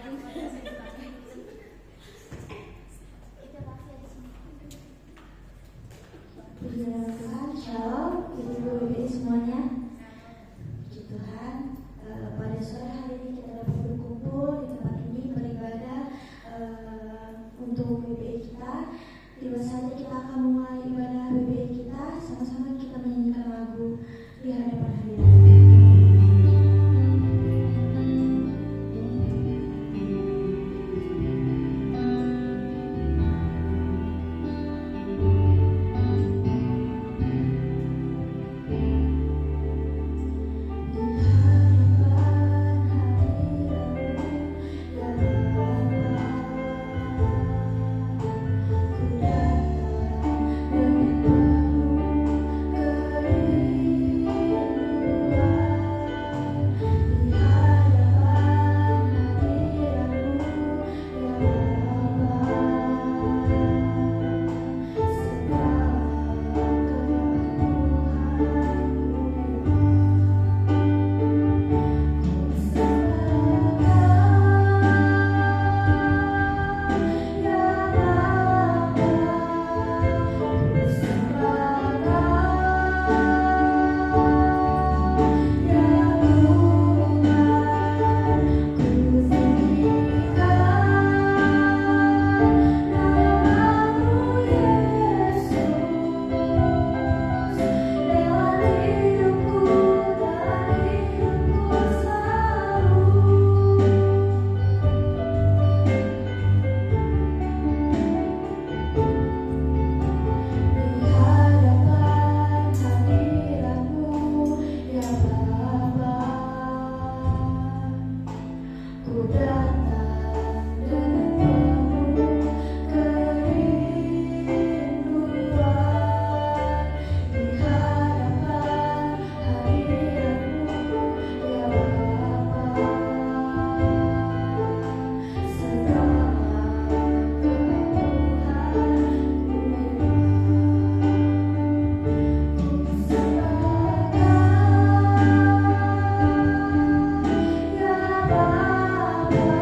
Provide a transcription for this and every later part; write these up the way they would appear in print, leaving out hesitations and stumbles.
Puji nama Tuhan, Shalom, Ibu-ibu semuanya. Puji Tuhan, pada sore hari ini kita dapat berkumpul di tempat ini beribadah untuk BBI kita. Tiba saja kita akan mulai ibadah BBI kita, sama-sama kita menyanyikan lagu di hadapan hadirat. Bye.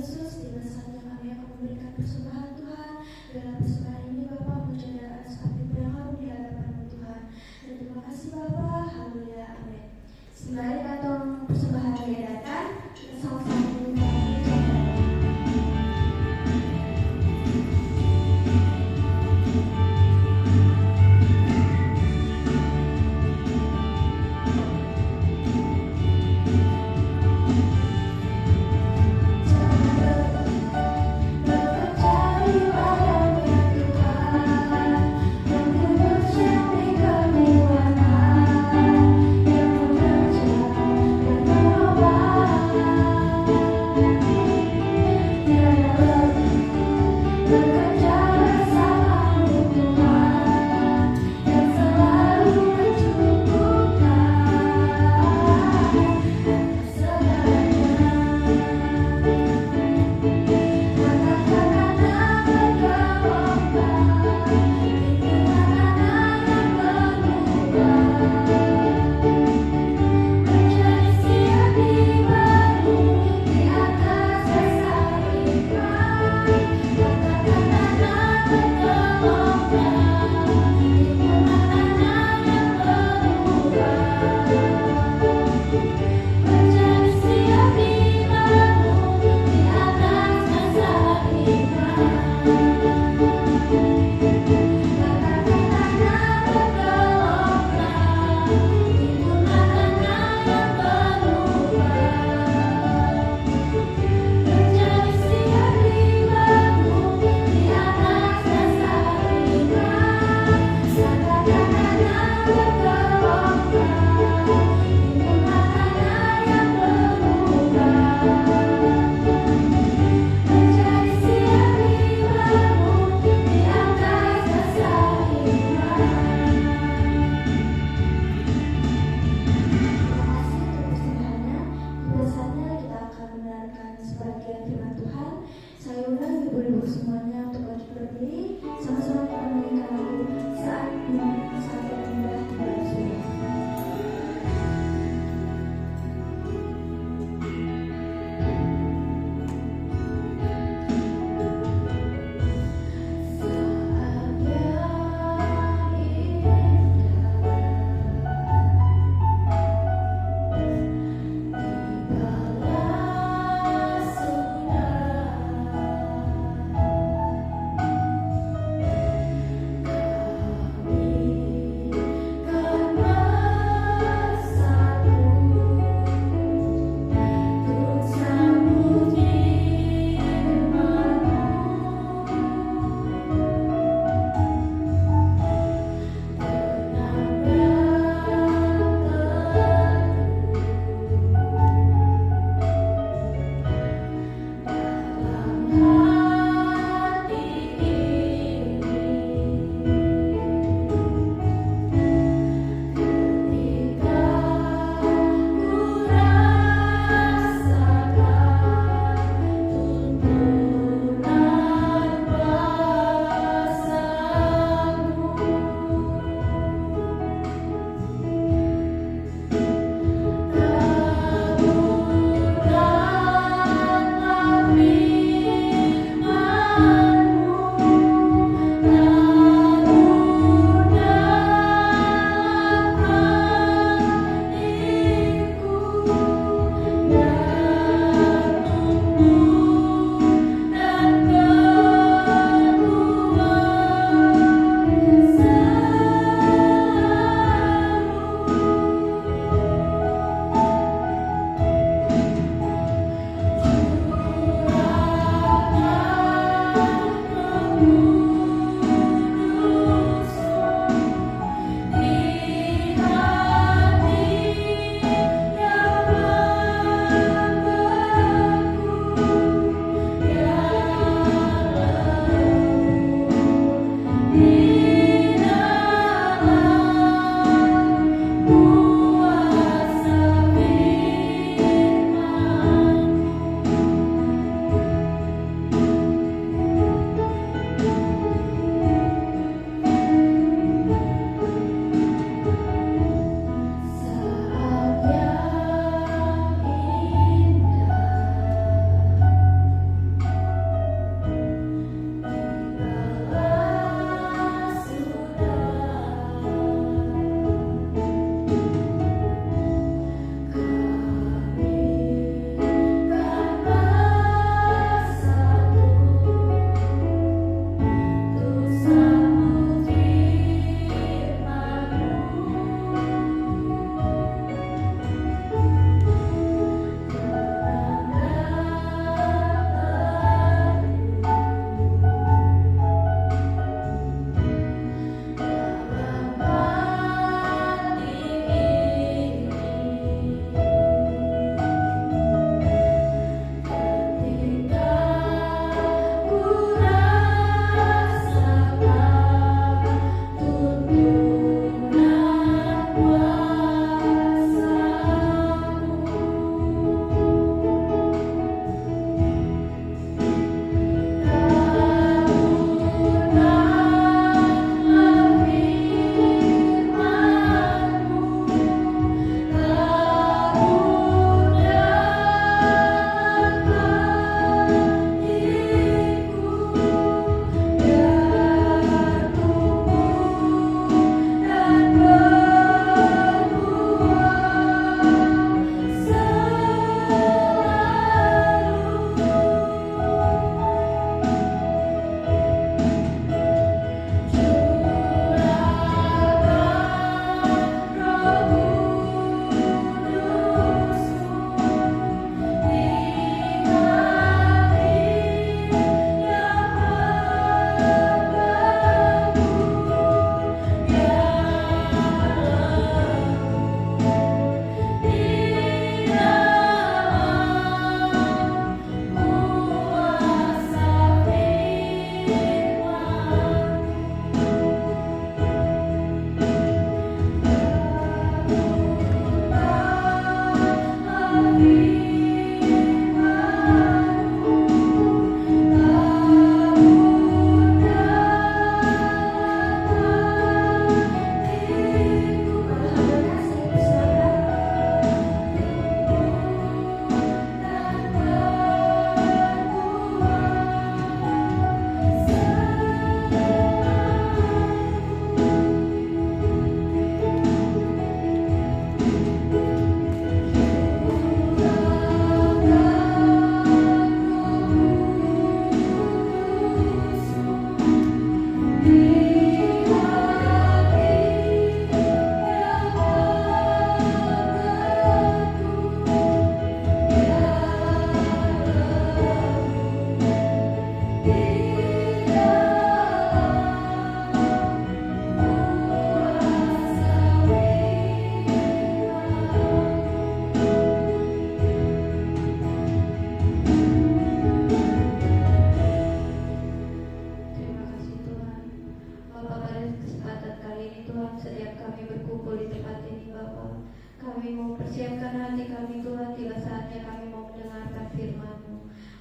Yesus, tiba saatnya kami akan memberikan persembahan Tuhan. Dalam persembahan ini Bapa menjadi seperti pengharum di hadapan-Mu Tuhan. Dan terima kasih Bapa, haleluya, amin. Sembari kantong persembahan diadakan, kita sama-sama menyanyi. Yang bekerja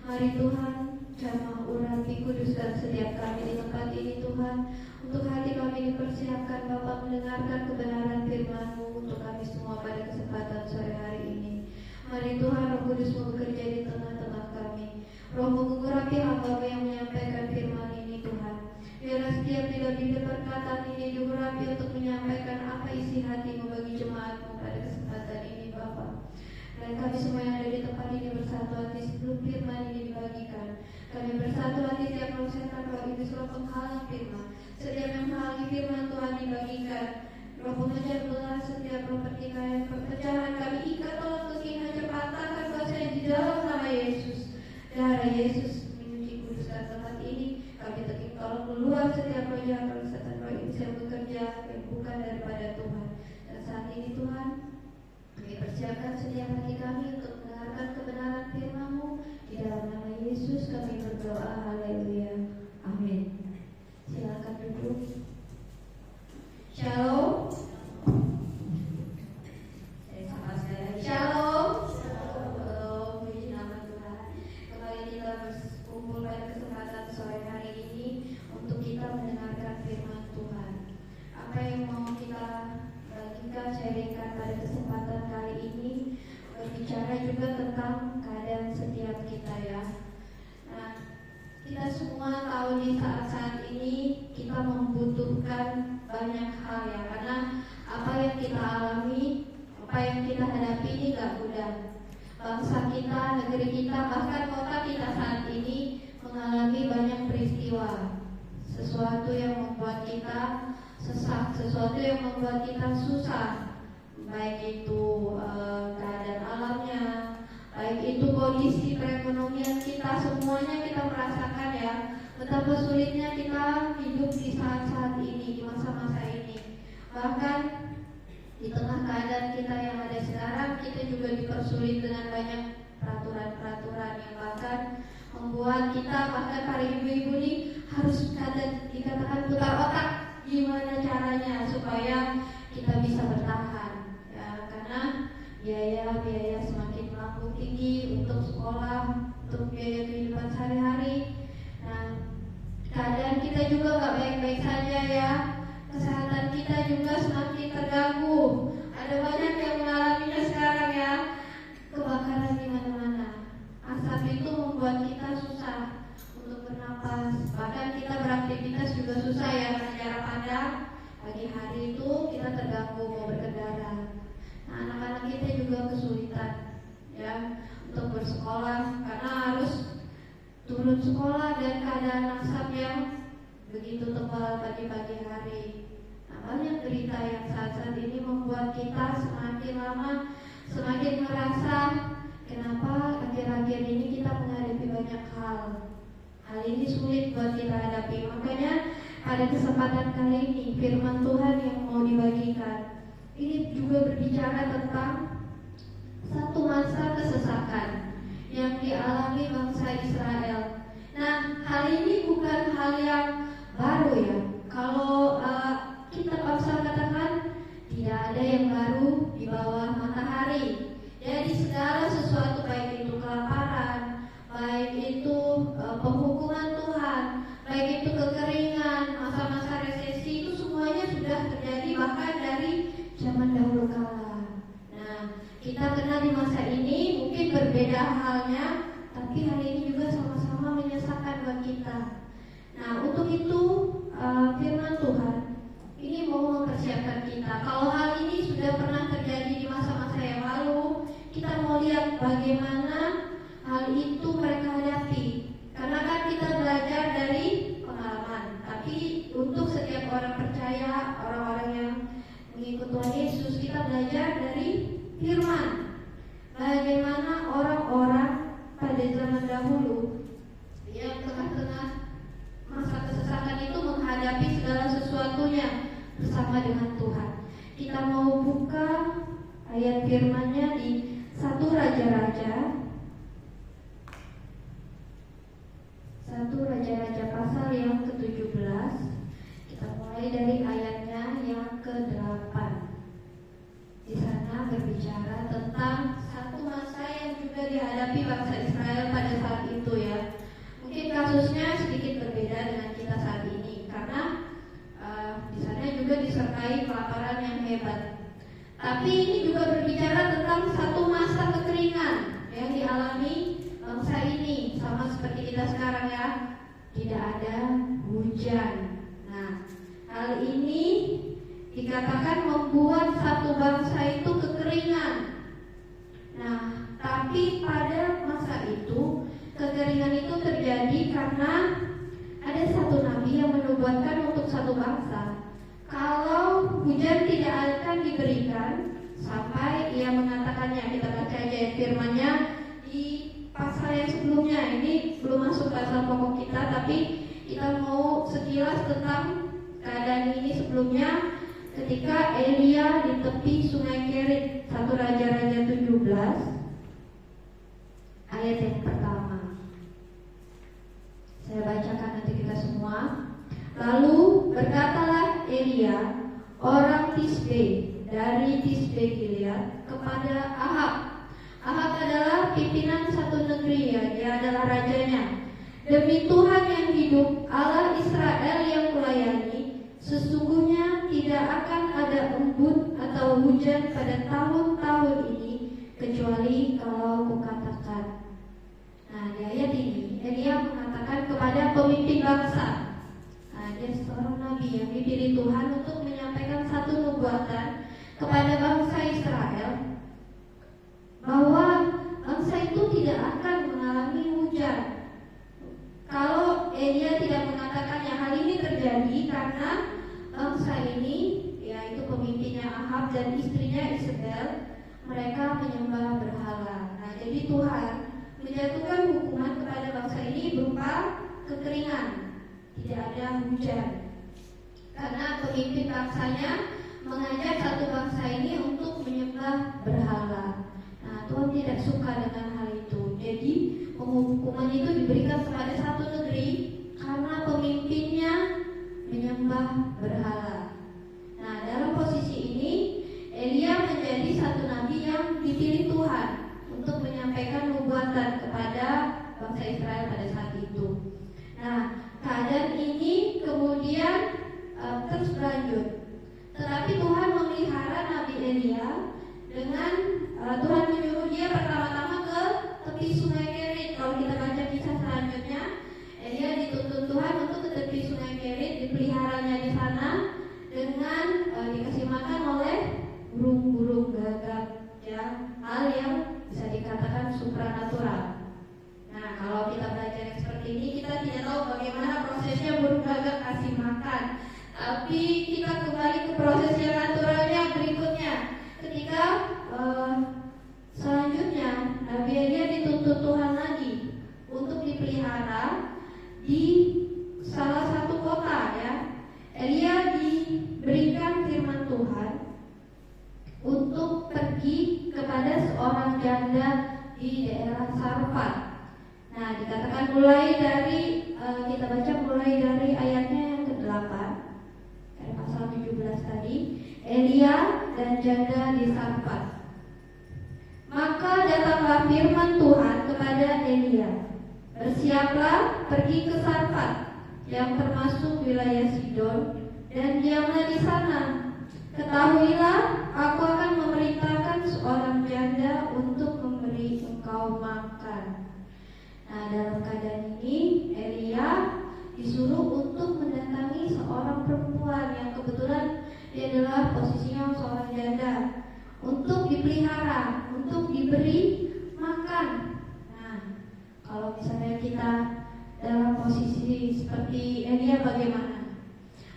Mari Tuhan, jamah urapi, kuduskan setiap kami di tempat ini Tuhan. Untuk hati kami dipersiapkan Bapa mendengarkan kebenaran firman-Mu untuk kami semua pada kesempatan sore hari ini. Mari Tuhan, Roh Kudus bekerja di tengah-tengah kami. Roh mengurapi hamba-Mu yang menyampaikan firman ini Tuhan. Biarlah setiap bibir perkataan ini diurapi untuk menyampaikan apa isi hati-Mu bagi jemaat-Mu pada kesempatan ini Bapa. Dan kami semua yang ada di tempat ini bersatu hati sebelum firman ini dibagikan. Kami bersatu hati setiap roh setan, roh iblis, roh penghalang firman. Setiap yang menghalangi firman Tuhan dibagikan. Roh pemecah belah, setiap roh pertikaian, perpecahan kami ikat tolong kekinanya, patahkan kuasa di dalam nama Yesus. Darah Yesus menyuci kuduskan tempat ini. Kami tekik tolong keluar setiap roh jahat, roh setan, roh iblis yang bekerja yang bukan daripada Tuhan. Dan saat ini Tuhan, kami persiapkan setiap hati kami untuk mendengarkan kebenaran firman-Mu. Di dalam nama Yesus kami berdoa, haleluya, amin. Silakan duduk. Shalom. Saya sapa sekali lagi. Shalom. Shalom. Puji nama Tuhan. Kembali kita berkumpul pada kesempatan sore hari ini untuk kita mendengarkan firman Tuhan. Apa yang mau kita bagikan, sharingkan pada kesempatan kali ini berbicara juga tentang keadaan setiap kita ya. Nah, kita semua tahu di saat-saat ini kita membutuhkan banyak hal ya, karena apa yang kita alami, apa yang kita hadapi ini gak mudah. Bangsa kita, negeri kita, bahkan kota kita saat ini mengalami banyak peristiwa. Sesuatu yang membuat kita sesak, sesuatu yang membuat kita susah, baik itu keadaan alamnya, baik itu kondisi perekonomian kita, semuanya kita merasakan ya betapa sulitnya kita hidup di saat-saat ini, di masa-masa ini. Bahkan di tengah keadaan kita yang ada sekarang, kita juga dipersulit dengan banyak peraturan-peraturan yang bahkan membuat kita, bahkan para ibu-ibu ini harus dikatakan putar otak gimana caranya supaya kita bisa bertahan ya, karena biaya semakin melambung tinggi untuk sekolah, untuk biaya kehidupan sehari-hari. Nah, keadaan kita juga gak baik-baik saja ya, kesehatan kita juga semakin terganggu. Ada banyak yang mengalaminya sekarang ya, kebakaran di mana-mana. Asap itu membuat kita susah untuk bernapas, bahkan kita beraktivitas juga susah ya, karena jarak pandang. Pagi hari itu kita terganggu mau berkendara. Nah, anak-anak kita juga kesulitan ya untuk bersekolah karena harus turun sekolah dan keadaan asap yang begitu tebal pagi-pagi hari. Nah, banyak berita yang saat-saat ini membuat kita semakin lama semakin merasa kenapa akhir-akhir ini kita menghadapi banyak hal. Hal ini sulit buat kita hadapi. Makanya pada kesempatan kali ini firman Tuhan yang mau dibagikan ini juga berbicara tentang satu masa kesesakan yang dialami bangsa Israel. Nah, hal ini bukan hal yang baru ya. Kalau kita paksa katakan tidak ada yang baru di bawah matahari. Jadi segala sesuatu, baik itu kelaparan, baik itu penghukuman Tuhan, baik itu kekeringan, masa-masa resesi, itu semuanya sudah terjadi bahkan dari zaman dahulu kala. Nah, kita kenal di masa ini mungkin berbeda halnya, tapi hal ini juga sama-sama menyesakan buat kita. Nah, untuk itu firman Tuhan ini mau mempersiapkan kita. Kalau hal ini sudah pernah terjadi di masa-masa yang lalu, kita mau lihat bagaimana hal itu mereka hadapi. Karena kan kita belajar dari pengalaman. Tapi untuk setiap orang percaya, orang-orang yang mengikut Tuhan Yesus, kita belajar dari firman. Bagaimana orang-orang pada zaman dahulu yang tengah-tengah masa kesesakan itu menghadapi segala sesuatunya bersama dengan Tuhan. Kita mau buka ayat firman-Nya di 1 Raja-Raja pasal yang ke-17. Kita mulai dari ayatnya yang ke-8. Di sana berbicara tentang satu masa yang juga dihadapi bangsa Israel pada saat itu Tapi ini juga berbicara tentang satu masa kekeringan yang dialami bangsa ini, sama seperti kita sekarang ya, tidak ada hujan. Nah, hal ini dikatakan membuat satu bangsa itu kekeringan. Nah, tapi pada masa itu kekeringan itu terjadi karena ada satu nabi yang menubuatkan untuk satu bangsa kalau hujan tidak akan diberikan sampai ia mengatakannya. Kita baca aja firman-Nya di pasal yang sebelumnya. Ini belum masuk pasal pokok kita, tapi kita mau sekilas tentang keadaan ini sebelumnya. Ketika Elia di tepi sungai Kerit, 1 Raja-Raja 17 ayat yang pertama. Saya bacakan nanti kita semua. Lalu berkatalah Elia, orang Tisbe dari Tisbe Gilead, kepada Ahab. Ahab adalah pimpinan satu negeri, ya, dia adalah rajanya. Demi Tuhan yang hidup, Allah Israel yang kulayani, sesungguhnya tidak akan ada embun atau hujan pada tahun-tahun ini, kecuali kalau kukatakan. Nah, di ayat ini Elia mengatakan kepada pemimpin bangsa. Nah, dia seorang nabi yang dipilih Tuhan untuk menyampaikan satu nubuatan kepada bangsa Israel, bahwa bangsa itu tidak akan mengalami hujan. Kalau Elia tidak mengatakannya, hal ini terjadi karena bangsa ini, yaitu pemimpinnya Ahab dan istrinya Isabel, mereka menyembah berhala. Nah, jadi Tuhan menjatuhkan hukuman kepada bangsa ini berupa kekeringan, tidak ada hujan, karena pemimpin bangsanya mengajak satu bangsa ini untuk menyembah berhala. Nah, Tuhan tidak suka dengan hal itu. Jadi hukuman itu diberikan kepada satu negeri karena pemimpinnya menyembah berhala. Nah, dalam posisi ini Elia menjadi satu nabi yang dipilih Tuhan untuk menyampaikan nubuatan kepada bangsa Israel pada saat itu. Nah, keadaan ini kemudian terus berlanjut. Tetapi Tuhan memelihara Nabi Elia dengan Tuhan menyuruh dia pertama-tama ke tepi sungai Kerit. Kalau kita baca kisah selanjutnya, Elia dituntun Tuhan untuk ke tepi sungai Kerit, dipeliharanya di sana dengan dikasih makan oleh burung-burung gagak, ya, hal yang bisa dikatakan supranatural. Nah, kalau kita belajar yang seperti ini, kita tidak tahu bagaimana prosesnya burung gagak kasih makan. Tapi kita kembali ke proses yang naturalnya berikutnya. Ketika selanjutnya Nabi Elia dituntut Tuhan lagi untuk dipelihara di salah satu kota, ya. Elia diberikan firman Tuhan untuk pergi kepada seorang janda di daerah Sarfat. Nah, dikatakan mulai dari kita baca mulai dari ayatnya yang ke-8 dari pasal 17 tadi, Elia dan janda di Sarfat. Maka datanglah firman Tuhan kepada Elia, bersiaplah pergi ke Sarfat yang termasuk wilayah Sidon, dan diamlah di sana. Ketahuilah, aku akan memerintahkan seorang janda untuk memberi engkau makan. Nah, dalam keadaan ini Elia disuruh untuk mendatangi seorang perempuan yang kebetulan dia adalah posisinya seorang janda, untuk dipelihara, untuk diberi makan. Nah, kalau misalnya kita dalam posisi seperti Elia, bagaimana?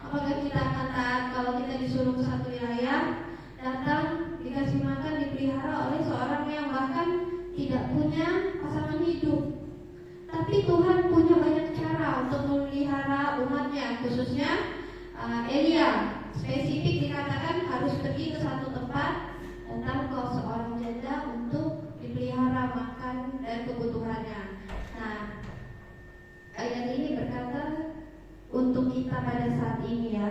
Apakah kita akan taat kalau kita disuruh ke satu wilayah, datang, dikasih makan, dipelihara oleh seorang yang bahkan tidak punya pasangan hidup? Tapi Tuhan punya banyak cara untuk memelihara umatnya, khususnya Elia. Spesifik dikatakan harus pergi ke satu tempat, datang ke seorang janda untuk dipelihara makan dan kebutuhannya. Nah, ayat ini berkata untuk kita pada saat ini, ya.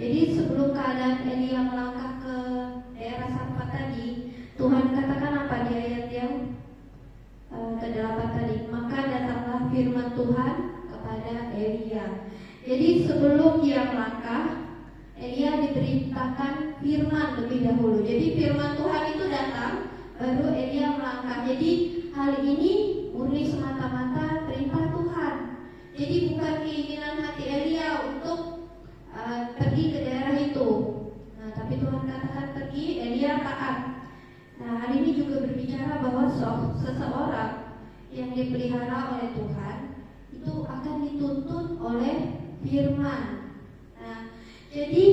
Jadi sebelum keadaan Elia melangkah ke daerah Sarfat tadi, Tuhan katakan apa di ayat yang ke-8 tadi? Maka datanglah firman Tuhan kepada Elia. Jadi sebelum dia melangkah, Elia diberitakan firman lebih dahulu. Jadi firman Tuhan itu datang, baru Elia melangkah. Jadi hal ini murni semata-mata perintah Tuhan. Jadi bukan keinginan hati Elia untuk pergi ke daerah itu. Nah, tapi Tuhan katakan pergi, Elia taat. Nah, hal ini juga berbicara bahwa seseorang yang dipelihara oleh Tuhan itu akan dituntun oleh firman. Nah, jadi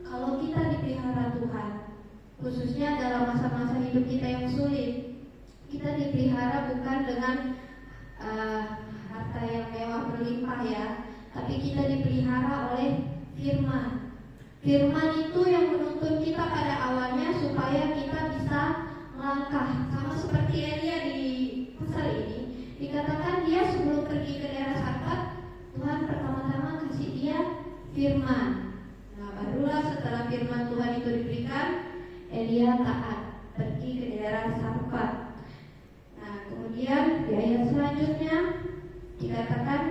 kalau kita dipelihara Tuhan, khususnya dalam masa-masa hidup kita yang sulit, kita dipelihara bukan dengan harta yang mewah berlimpah ya, tapi kita dipelihara oleh firman. Firman itu yang menuntun kita pada awalnya supaya kita bisa melangkah. Sama seperti Elia di pasal ini, dikatakan dia sebelum pergi ke daerah Sarfat, Tuhan pertama-tama kasih dia firman. Nah, barulah setelah firman Tuhan itu diberikan, Elia taat pergi ke daerah Sarfat. Nah, kemudian di ayat selanjutnya dikatakan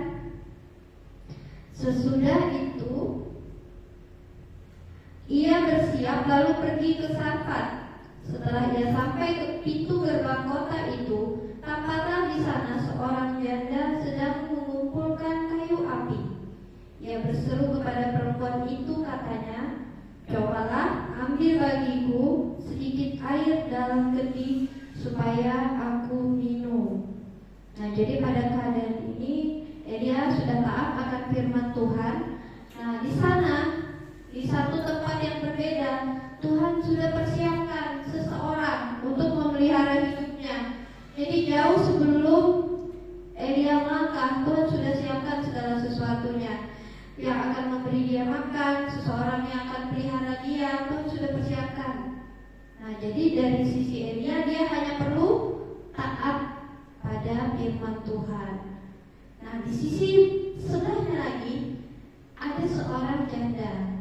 sesudah itu ia bersiap lalu pergi ke Sarfat. Setelah ia sampai ke pintu gerbang kota itu, tampaklah di sana seorang janda sedang mengumpulkan kayu api. Ia berseru kepada perempuan itu, katanya, "Cobalah ambil bagiku sedikit air dalam kendi supaya aku minum." Nah, jadi pada keadaan ini Elia sudah taat akan firman Tuhan. Nah, di sana, di satu tempat yang berbeda, Tuhan sudah persiapkan seseorang untuk memelihara hidupnya. Jadi jauh sebelum Elia melangkah, Tuhan sudah siapkan segala sesuatunya. Yang akan memberi dia makan, seseorang yang akan pelihara dia, Tuhan sudah persiapkan. Nah, jadi dari sisi Elia, dia hanya perlu taat pada firman Tuhan. Nah, di sisi sebelahnya lagi ada seorang janda.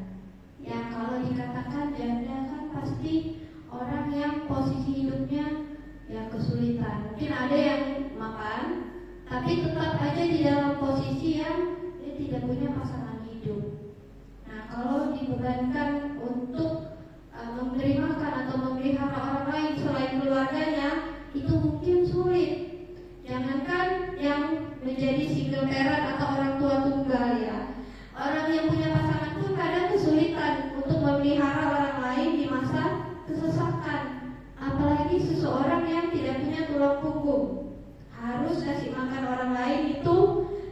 Yang kalau dikatakan janda kan pasti orang yang posisi hidupnya yang kesulitan. Mungkin ada yang mapan, tapi tetap aja di dalam posisi yang dia tidak punya pasangan hidup. Nah, kalau dibebankan untuk memberi makan atau memelihara orang lain selain keluarganya, itu mungkin sulit. Jangankan yang menjadi single parent atau orang tua tunggal ya. Orang yang punya pasangan pun kadang kesulitan untuk memelihara orang lain di masa kesesakan. Apalagi seseorang yang tidak punya tulang punggung, harus kasih makan orang lain, itu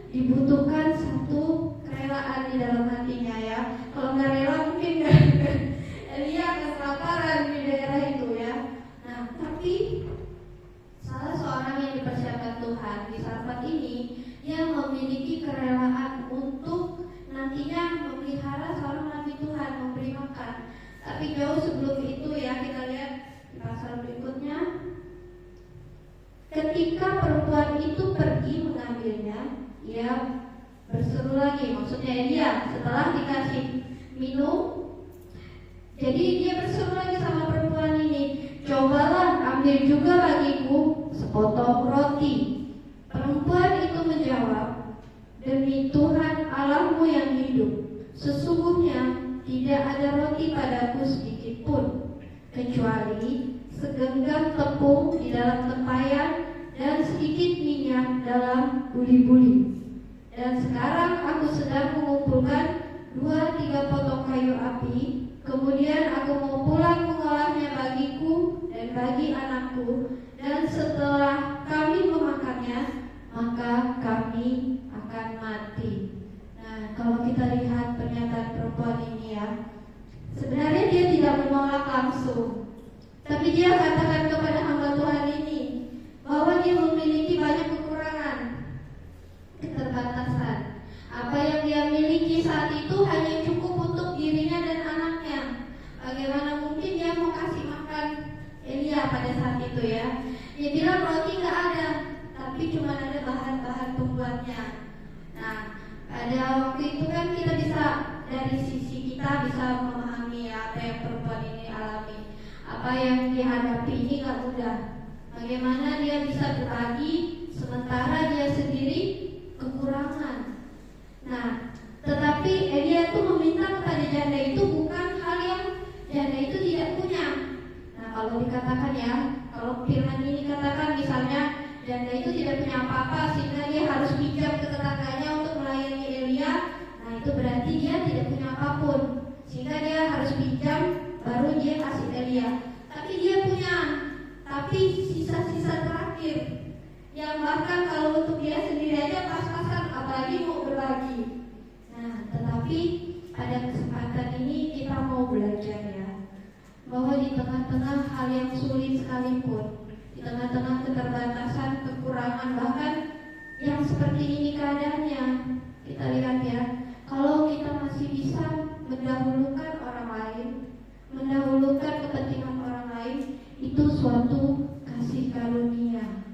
dibutuhkan satu kerelaan di dalam hatinya ya. Kalau nggak rela mungkin Elia akan kelaparan di daerah itu ya. Nah, tapi salah seorang yang dipersiapkan Tuhan di Sarfat ini, yang memiliki kerelaan untuk nantinya memelihara seorang nabi Tuhan, memberi makan. Tapi jauh sebelum itu ya, kita lihat di pasal berikutnya. Ketika perempuan itu pergi mengambilnya, ia berseru lagi, maksudnya Elia setelah dikasih minum. Jadi dia berseru lagi sama perempuan ini, "Cobalah ambil juga bagiku sepotong roti." Perempuan itu menjawab, "Demi Tuhan Allahmu yang hidup, sesungguhnya tidak ada roti padaku sedikit pun, kecuali segenggam tepung di dalam tempayan dan sedikit minyak dalam buli-buli. Dan sekarang aku sedang mengumpulkan 2-3 potong kayu api. Kemudian aku mau pulang mengolahnya bagiku dan bagi anakku. Dan setelah kami memakannya, maka kami akan mati." Nah, kalau kita lihat pernyataan perempuan ini ya, sebenarnya dia tidak menolak langsung, tapi dia katakan kepada hamba Tuhan ini bahwa dia memiliki banyak kekurangan, keterbatasan. Apa yang dia miliki saat itu hanya cukup untuk dirinya dan anaknya. Bagaimana mungkin dia mau kasih makan Elia pada saat itu ya? Dia bilang roti nggak ada, tapi cuma ada bahan-bahan pembuatnya. Nah, pada waktu itu kan kita bisa dari sisi kita bisa memahami apa yang perempuan ini alami, apa yang dihadapi ini nggak mudah. Bagaimana dia bisa berbagi sementara dia sendiri kekurangan. Nah, tetapi Elia itu meminta kepada janda itu bukan hal yang janda itu tidak punya. Nah, kalau dikatakan ya, kalau firman ini katakan misalnya janda itu tidak punya apa-apa sehingga dia harus pinjam ke tetangganya untuk melayani Elia. Nah, itu berarti dia tidak punya apapun sehingga dia harus pinjam baru dia kasih Elia. Tapi dia punya, tapi sisa-sisa terakhir yang bahkan kalau untuk dia sendiri aja pas-pasan, apalagi mau berbagi. Nah, tetapi pada kesempatan ini kita mau belajar ya, bahwa di tengah-tengah hal yang sulit sekalipun, di tengah-tengah keterbatasan, kekurangan, bahkan yang seperti ini keadaannya, kita lihat ya, kalau kita masih bisa mendahulukan orang lain, mendahulukan kepentingan orang lain, itu suatu kasih karunia.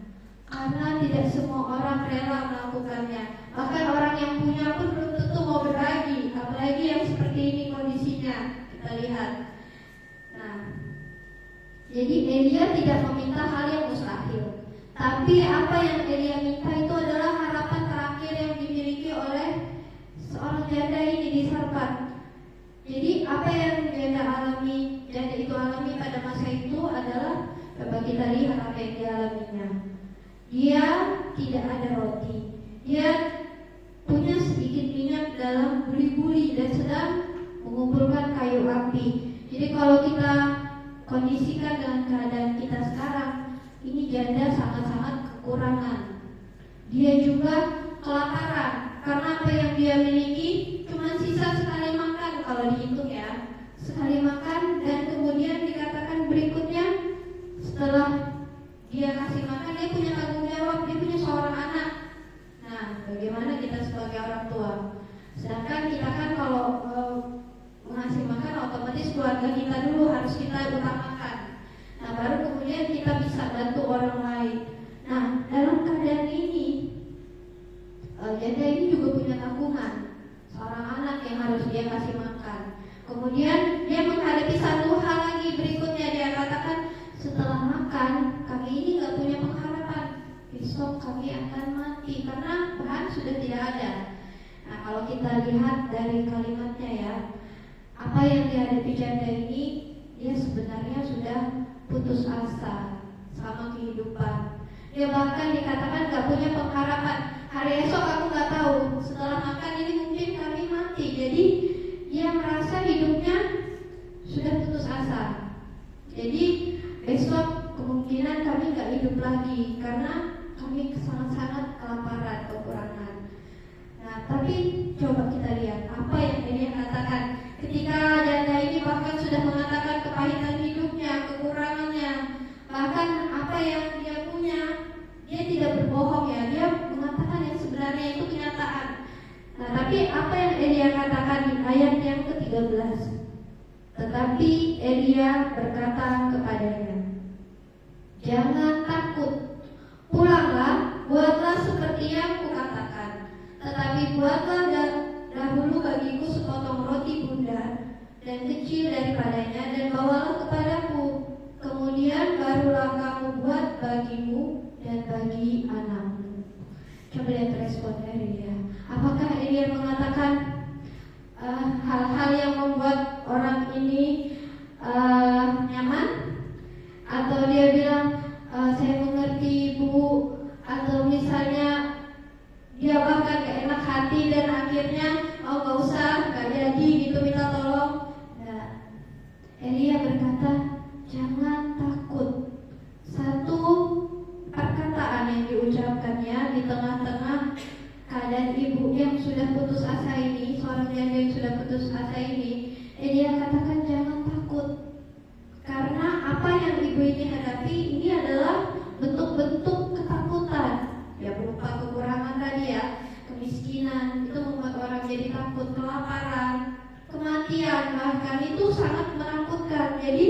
Karena tidak semua orang rela melakukannya. Bahkan orang yang punya pun belum tentu mau berbagi, apalagi yang seperti ini kondisinya. Kita lihat. Nah, jadi Elia tidak meminta hal yang mustahil, tapi apa yang Elia minta itu adalah harapan terakhir yang dimiliki oleh seorang janda ini di Sarfat. Jadi apa yang janda itu alami pada masa itu adalah, coba kita lihat apa yang dialaminya. Dia tidak ada roti, dia punya sedikit minyak dalam buli-buli dan sedang mengumpulkan kayu api. Jadi kalau kita kondisikan dengan keadaan kita sekarang, ini janda sangat-sangat kekurangan. Dia juga kelaparan karena apa yang dia miliki cuma sisa sekali makan kalau dihitung ya, sekali makan. Dan kemudian dikatakan berikutnya, setelah dia kasih makan, dia punya tanggung jawab, dia punya seorang anak. Nah, bagaimana kita sebagai orang tua? Sedangkan kita kan kalau mengasih makan, otomatis keluarga kita dulu harus kita utamakan. Nah, baru kemudian kita bisa bantu orang lain. Nah, dalam keadaan ini, janda ini juga punya tanggungan, seorang anak yang harus dia kasih makan. Kemudian dia menghadapi satu hal lagi berikutnya, dia katakan, setelah makan, kami ini gak punya pengharapan, besok kami akan mati karena bahan sudah tidak ada. Nah, kalau kita lihat dari kalimatnya ya, apa yang dihadapi janda ini, dia sebenarnya sudah putus asa sama kehidupan. Dia bahkan dikatakan gak punya pengharapan. Hari esok aku gak tahu, setelah makan ini mungkin kami mati. Jadi dia merasa hidupnya sudah putus asa. Jadi besok kemungkinan kami gak hidup lagi karena kami sangat-sangat kelaparan, kekurangan. Nah, tapi coba kita lihat apa yang dia katakan ketika janda ini bahkan sudah mengatakan kepahitan hidupnya, kekurangannya, bahkan apa yang dia punya, dia tidak berbohong ya, dia mengatakan yang sebenarnya itu kenyataan. Nah, tapi apa yang Elia katakan di ayat yang ke-13? Tetapi Elia berkata kepadanya, jangan takut, pulanglah, buatlah seperti yang kukatakan. Tetapi buatlah dahulu bagiku sepotong roti bundar dan kecil daripadanya, dan bawalah kepadaku. Kemudian barulah kamu buat bagimu dan bagi anakmu. Coba lihat respon Elia. Apakah Elia mengatakan hal-hal yang membuat orang ini nyaman? Atau dia bilang, saya mengerti ibu, atau misalnya dia bahkan gak enak hati dan akhirnya gak usah, gak jadi gitu, minta tolong. Nah, Elia berkata, jangan takut. Satu perkataan yang diucapkannya di tengah-tengah keadaan ibu yang sudah putus asa ini, seorang janda yang sudah putus asa ini, Elia katakan jangan takut. Karena apa yang ibu ini hadapi ini adalah bentuk-bentuk ketakutan, ya berupa kekurangan tadi ya, kemiskinan, itu membuat orang jadi takut, kelaparan, kematian, bahkan itu sangat menakutkan. Jadi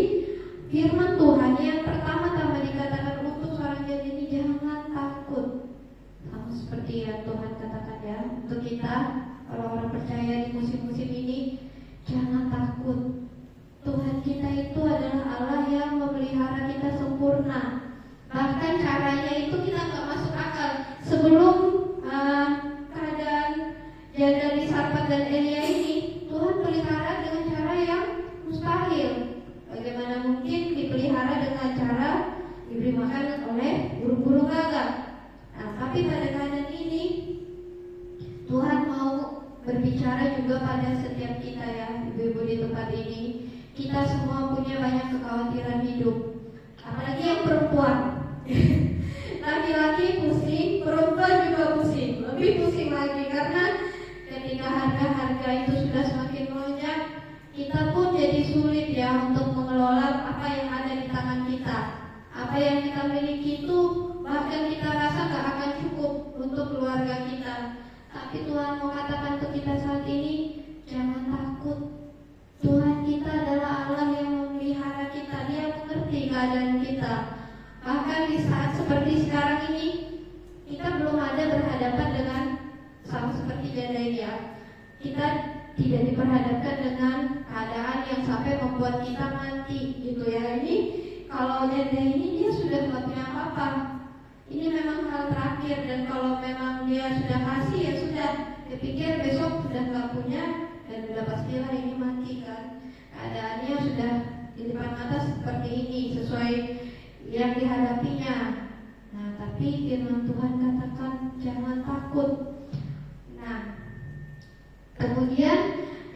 firman Tuhan yang pertama-tama dikatakan untuk seorang janda ini, jangan takut. Sama seperti yang Tuhan katakan ya, untuk kita orang-orang percaya di musim-musim ini, jangan takut. Tuhan kita itu adalah Allah yang memelihara kita sempurna. Bahkan caranya itu kita gak masuk akal. Sebelum keadaan janda di Sarfat dan Elia ini, Tuhan pelihara dengan laki-laki pusing, perempuan juga pusing, lebih pusing lagi karena ketika harga-harga itu sudah semakin melonjak, kita pun jadi sulit ya untuk mengelola apa yang ada di tangan kita. Apa yang kita miliki itu bahkan kita rasa gak akan cukup untuk keluarga kita. Tapi Tuhan mau katakan ke kita saat ini, jangan takut. Tuhan kita adalah Allah yang memelihara kita. Dia mengerti keadaan kita. Bahkan di saat seperti sekarang ini, kita belum ada berhadapan dengan sama seperti janda Elia. Kita tidak diperhadapkan dengan keadaan yang sampai membuat kita mati gitu ya. Ini kalau janda ini dia sudah tidak punya apa-apa. Ini memang hal terakhir, dan kalau memang dia sudah kasih ya sudah, dipikir besok sudah nggak punya dan sudah pastilah ini mati kan. Keadaannya sudah di depan mata seperti ini sesuai yang dihadapinya. Nah, tapi firman Tuhan katakan jangan takut. Nah, kemudian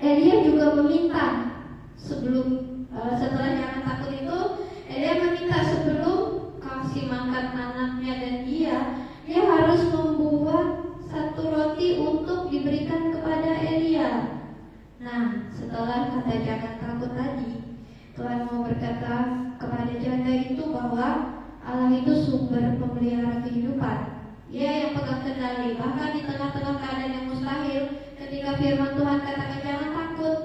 Elia juga meminta setelah jangan takut itu, Elia meminta sebelum kasih makan anaknya dan dia harus membuat satu roti untuk diberikan kepada Elia. Nah, setelah kata jangan takut tadi, Tuhan mau berkata kepada janda itu bahwa Allah itu sumber pemelihara kehidupan. Dia yang pegang kendali, bahkan di tengah-tengah keadaan yang mustahil, ketika firman Tuhan katakan jangan takut.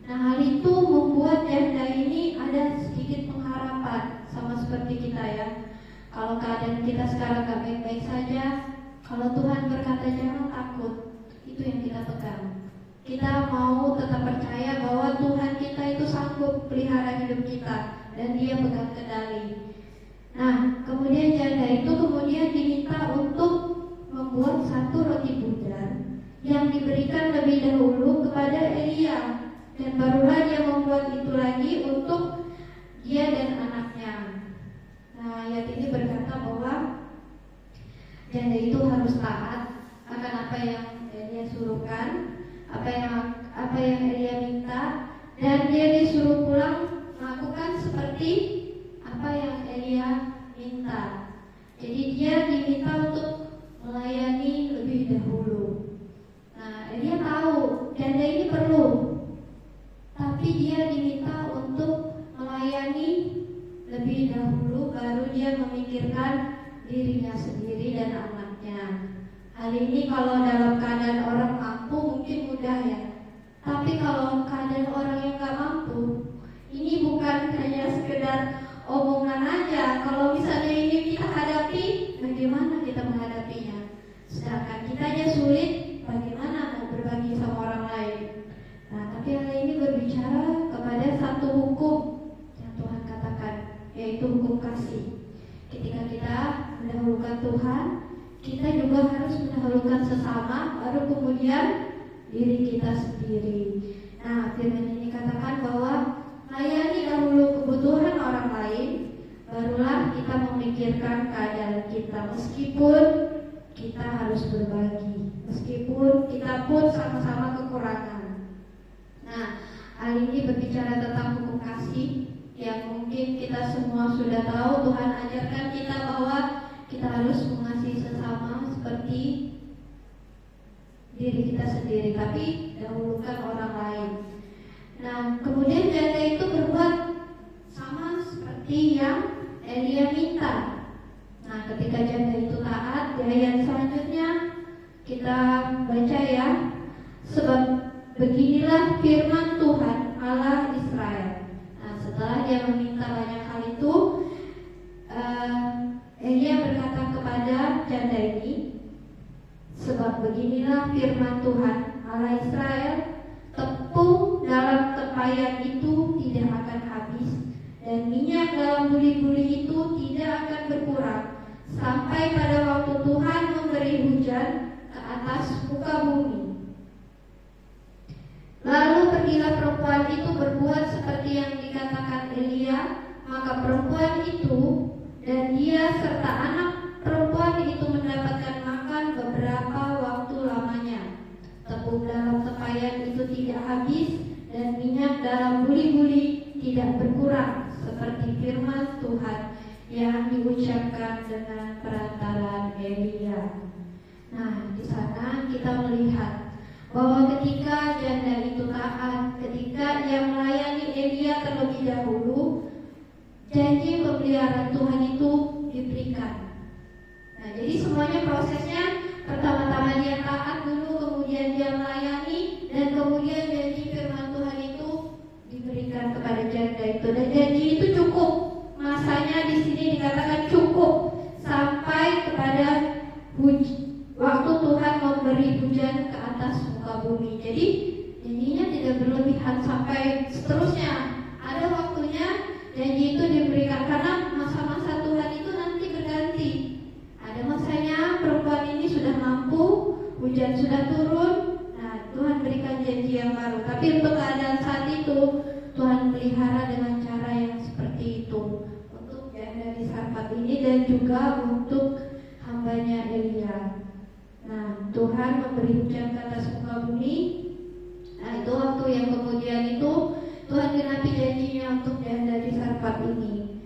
Nah, hal itu membuat janda ini ada sedikit pengharapan, sama seperti kita ya. Kalau keadaan kita sekarang gak baik-baik saja, kalau Tuhan berkata jangan takut, itu yang kita pegang. Kita mau tetap percaya bahwa Tuhan kita itu sanggup pelihara hidup kita dan Dia pegang kendali. Nah, kemudian janda itu kemudian diminta untuk membuat satu roti bundar yang diberikan lebih dahulu kepada Elia, dan barulah dia membuat itu lagi untuk dia dan anaknya. Nah, ayat ini berkata bahwa janda itu harus taat akan apa yang Elia suruhkan, apa yang Elia minta, dan dia disuruh pulang melakukan seperti apa yang Elia minta. Jadi dia diminta untuk melayani lebih dahulu. Nah, Elia tahu janda ini perlu, tapi dia diminta untuk melayani lebih dahulu, baru dia memikirkan dirinya sendiri dan anaknya. Hal ini kalau dalam keadaan orang mampu mungkin mudah ya. Tapi kalau keadaan orang yang gak mampu, ini bukan hanya sekedar omongan aja. Kalau misalnya ini kita hadapi, bagaimana kita menghadapinya? Sedangkan kita aja sulit, bagaimana mau berbagi sama orang lain? Nah, tapi hal ini berbicara kepada satu hukum yang Tuhan katakan, yaitu hukum kasih. Ketika kita mendahulukan Tuhan, kita juga harus mendahulukan sesama, baru kemudian diri kita sendiri. Nah, firman ini katakan bahwa layani dahulu kebutuhan orang lain, barulah kita memikirkan keadaan kita. Meskipun kita harus berbagi, meskipun kita pun sama-sama kekurangan. Nah, hal ini berbicara tentang hukum kasih yang mungkin kita semua sudah tahu. Tuhan ajarkan kita bahwa kita harus mengasihi sesama seperti diri kita sendiri, tapi dahulukan orang lain. Nah, kemudian janda itu berbuat sama seperti yang Elia minta. Nah, ketika janda itu taat, di ayat selanjutnya kita baca ya, sebab beginilah firman Tuhan Allah Israel. Nah, setelah dia meminta banyak hal itu, Elia berkata kepada janda ini, sebab beginilah firman Tuhan Allah Israel, tepung dalam tempayan itu tidak akan habis, dan minyak dalam buli-buli itu tidak akan berkurang, sampai pada waktu Tuhan memberi hujan ke atas muka bumi. Lalu pergilah perempuan itu berbuat seperti yang dikatakan Elia. Maka perempuan itu dan dia serta anak perempuan itu mendapatkan makan beberapa waktu lamanya. Tepung dalam tempayan itu tidak habis, dan minyak dalam buli-buli tidak berkurang, seperti firman Tuhan yang diucapkan dengan perantara Nah, di sana kita melihat bahwa ketika janda itu taat, ketika ia melayani Elia terlebih dahulu, janji pemeliharaan Tuhan itu diberikan. Nah, jadi semuanya prosesnya, pertama-tama dia taat dulu, kemudian dia melayani, dan kemudian janji firman Tuhan itu diberikan kepada janda itu. Dan janji itu cukup, masanya di sini dikatakan cukup sampai kepada waktu Tuhan memberi hujan ke atas muka bumi. Jadi janjinya tidak berlebihan sampai seterusnya. Ada waktunya janji itu diberikan karena masa-masa Tuhan itu nanti berganti. Ada masanya perempuan ini sudah mampu, hujan sudah turun. Nah, Tuhan berikan janji yang baru. Tapi untuk keadaan saat itu Tuhan pelihara dengan cara yang seperti itu untuk janda di Sarfat ini dan juga untuk hambanya Elia. Nah, Tuhan memberi hujan ke atas muka bumi. Nah, itu waktu yang kemudian itu Tuhan genapi janjinya untuk janda di Sarfat ini.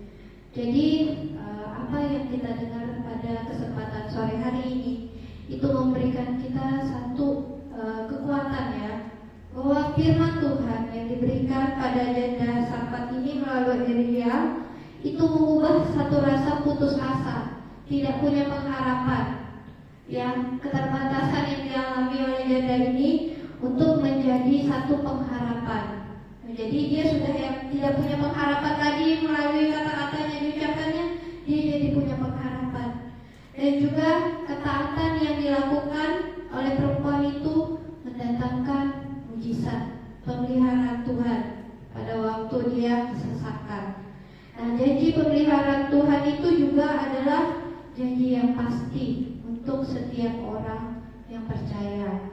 Jadi apa yang kita dengar pada kesempatan sore hari ini itu memberikan kita satu kekuatan ya, bahwa firman Tuhan yang diberikan pada janda Sarfat ini melalui Elia itu mengubah satu rasa putus asa, tidak punya pengharapan, yang keterbatasan yang dialami oleh janda ini untuk menjadi satu pengharapan. Jadi dia sudah yang tidak punya pengharapan lagi melalui kata-katanya diucapkannya, dia jadi punya pengharapan. Dan juga ketaatan yang dilakukan oleh perempuan itu mendatangkan mujizat pemeliharaan Tuhan pada waktu dia kesesakan. Nah, janji pemeliharaan Tuhan itu juga adalah janji yang pasti untuk setiap orang yang percaya.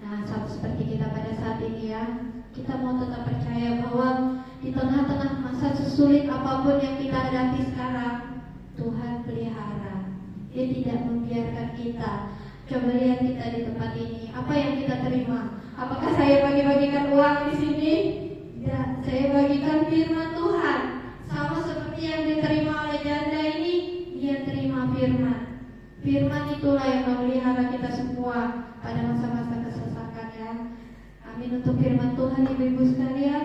Nah, sama seperti kita pada saat ini ya, kita mau tetap percaya bahwa di tengah-tengah masa sesulit apapun yang kita hadapi sekarang, Tuhan pelihara. Dia tidak membiarkan kita. Coba lihat kita di tempat ini, apa yang kita terima? Apakah saya bagi-bagikan uang di sini? Tidak, saya bagikan firman Tuhan. Sama seperti yang diterima oleh janda ini, dia terima firman. Firman itulah yang memelihara kita semua pada masa-masa kesesakan ya. Amin untuk firman Tuhan. Ibu-ibu sekalian,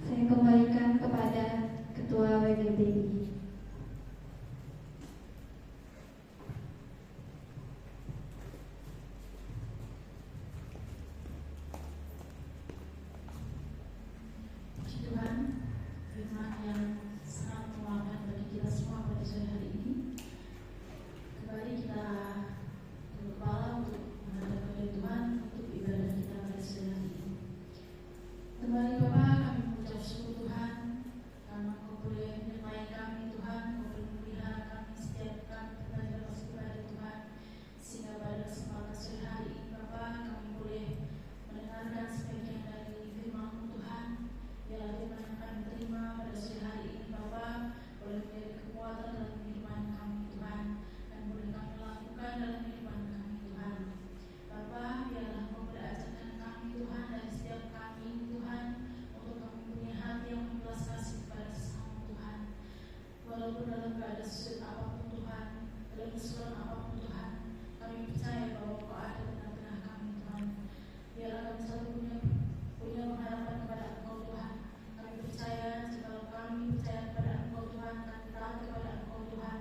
saya kembalikan kepada Ketua WGBI. Tuhan, firman yang sangat menguatkan bagi kita semua pada sore hari ini. Kembali kita berkepala untuk menghadap kepada Tuhan untuk ibadah kita pada sore hari ini. Kembali Bapa, kami mengucap syukur Tuhan karena Kau boleh menyertai kami Tuhan, Kau boleh memelihara kami setiap kami belajar masuk kepada Tuhan, sehingga pada kesempatan sore hari ini Bapa, kami boleh mendengarkan sebagian dari firman Tuhan. Biarlah firman yang kami terima pada sore hari ini Bapa boleh menjadi kekuatan dalam kehidupan kami Tuhan, dan boleh kami lakukan dalam kehidupan kami Tuhan. Bapa, biarlah Kau berajarkan kami Tuhan, dan setiap kami Tuhan, untuk kami punya hati yang membelas kasih kepada sesama Tuhan. Walaupun dalam keadaan sulit apapun Tuhan, dalam kesulitan apapun Tuhan, kami percaya bahwa Kau ada di tengah-tengah kami Tuhan. Biarlah kami selalu punya pengharapan kepada Engkau Tuhan. Kami percaya jika kami percaya kepada Engkau Tuhan, kami taat kepada Engkau Tuhan,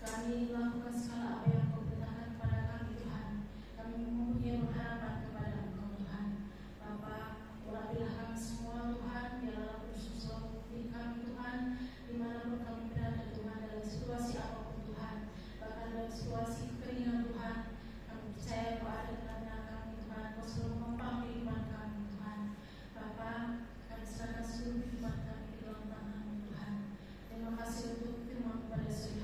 kami melakukan segala apa yang Kau perintahkan kepada kami Tuhan. Kami mempunyai pengharapan kepada Engkau Tuhan. Bapa, urapilah kami semua Tuhan, biarlah Kristus selalu memimpin kami Tuhan, dimanapun kami berada Tuhan, dalam situasi apapun Tuhan, bahkan dalam situasi kekeringan Tuhan. Kami percaya Kau ada di tengah-tengah kami Tuhan, Kau selalu menopang kehidupan kami Tuhan. Bapa, kami serahkan seluruh kehidupan kami di dalam tangan-Mu Tuhan. Terima kasih untuk firman pada sore